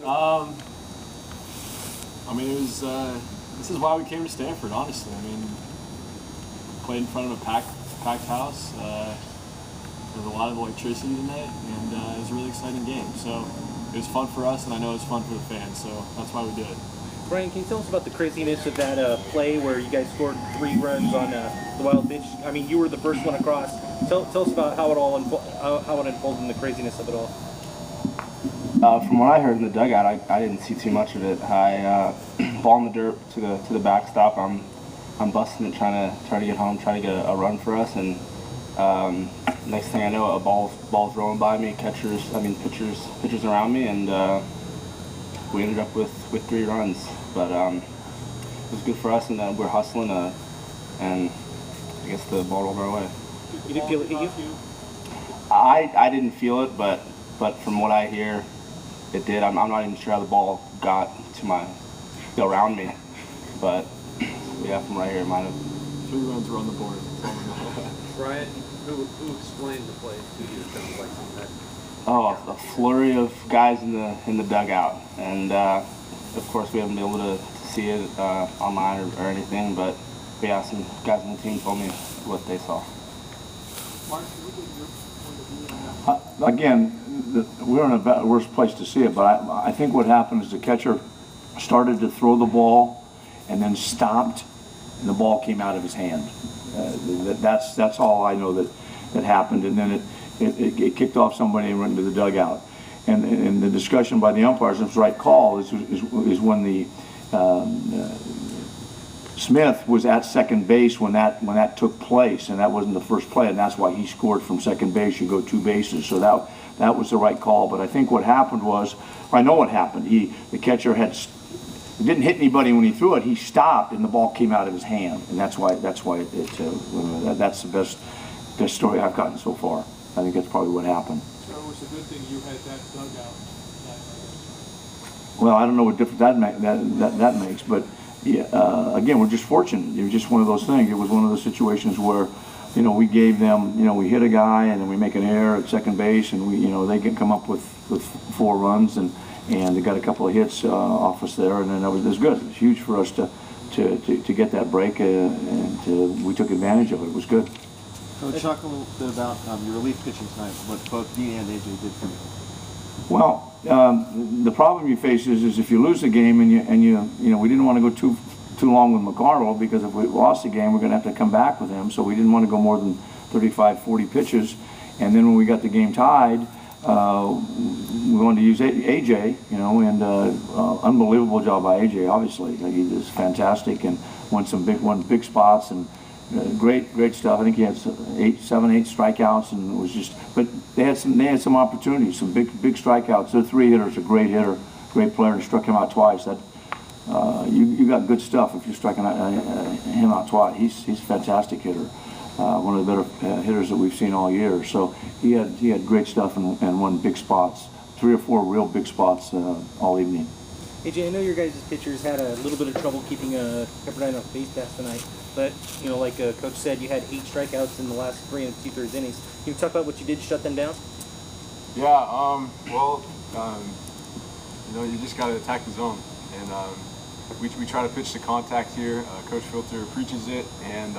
I mean, it was. This is why we came to Stanford. Honestly, I mean, played in front of a packed house. There was a lot of electricity tonight, and it was a really exciting game. So it was fun for us, and I know it was fun for the fans. So that's why we did it. Brian, can you tell us about the craziness of that play where you guys scored 3 runs on the wild pitch? I mean, you were the first one across. Tell us about how it unfolded and the craziness of it all. From what I heard in the dugout, I didn't see too much of it. I ball in the dirt to the backstop. I'm busting it, trying to get home, trying to get a run for us, and next thing I know, a ball's rolling by me, pitchers around me, and we ended up with 3 runs. But it was good for us, and we're hustling, and I guess the ball rolled our way. You didn't feel it hit you? I didn't feel it, but from what I hear, it did. I'm not even sure how the ball got to around me, but yeah, from right here, it might have. 3 runs were on the board. Brian, who explained the play to you? It sounds like something. Oh, a flurry of guys in the dugout, and of course we haven't been able to see it online or anything, but yeah, some guys on the team told me what they saw. Mark, can you give your point of view on that? Again, we're in a worse place to see it, but I think what happened is the catcher started to throw the ball and then stopped, and the ball came out of his hand. That's all I know that happened, and then it kicked off somebody and went into the dugout. And the discussion by the umpires, if it's the right call, is when the Smith was at second base when that took place, and that wasn't the first play, and that's why he scored from second base. You go 2 bases, so that was the right call. But I think what happened was, I know what happened. The catcher didn't hit anybody when he threw it. He stopped, and the ball came out of his hand, and that's why that's the best story I've gotten so far. I think that's probably what happened. So it was a good thing you had that dugout. Well, I don't know what difference that makes, but yeah, again, we're just fortunate. It was just one of those things. It was one of those situations where, we gave them, we hit a guy and then we make an error at second base, and they can come up with 4 runs, and they got a couple of hits off us there, and then it was good. It was huge for us to get that break, and we took advantage of it. It was good. Coach, talk a little bit about your relief pitching tonight, what both Dean and AJ did for you. Well, the problem you face is if you lose the game and we didn't want to go too long with McCardle, because if we lost the game, we're going to have to come back with him. So we didn't want to go more than 35, 40 pitches. And then when we got the game tied, we wanted to use AJ, and unbelievable job by AJ. Obviously, he was fantastic and won big spots and. Great stuff. I think he had 7, 8 strikeouts, and it was just. But they had some opportunities, some big strikeouts. They're 3 hitters, a great hitter, great player, and struck him out twice. That you got good stuff if you're striking him out twice. He's a fantastic hitter, one of the better hitters that we've seen all year. So he had great stuff and won big spots, 3 or 4 real big spots all evening. AJ, I know your guys' pitchers had a little bit of trouble keeping Pepperdine off base paths tonight, but like Coach said, you had 8 strikeouts in the last 3 2/3 innings. Can you talk about what you did to shut them down? Yeah. You just got to attack the zone, and we try to pitch to contact here. Coach Filter preaches it, and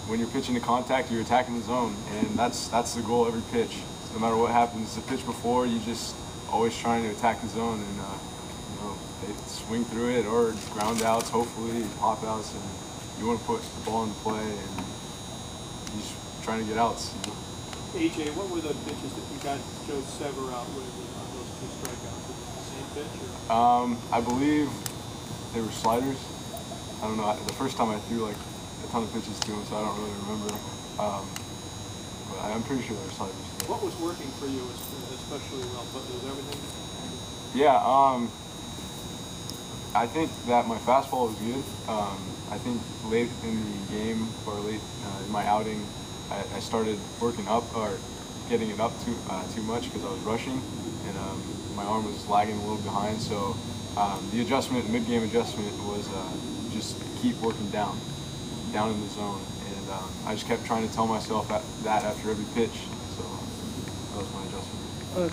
when you're pitching to contact, you're attacking the zone, and that's the goal every pitch. No matter what happens, the pitch before, you just always trying to attack the zone, and they swing through it or ground outs, hopefully pop outs, and you want to put the ball in play, and you're just trying to get outs. AJ, what were the pitches that you got Joe Sever out with on those 2 strikeouts? Was it the same pitch? Or? I believe they were sliders. I don't know. The first time I threw like a ton of pitches to him, so I don't really remember. But I'm pretty sure they were sliders. What was working for you especially well? But was everything? Yeah. I think that my fastball was good. I think late in the game or late in my outing, I started working up or getting it up too much because I was rushing, and my arm was lagging a little behind. So the mid-game adjustment was just keep working down in the zone, and I just kept trying to tell myself that after every pitch. So that was my adjustment.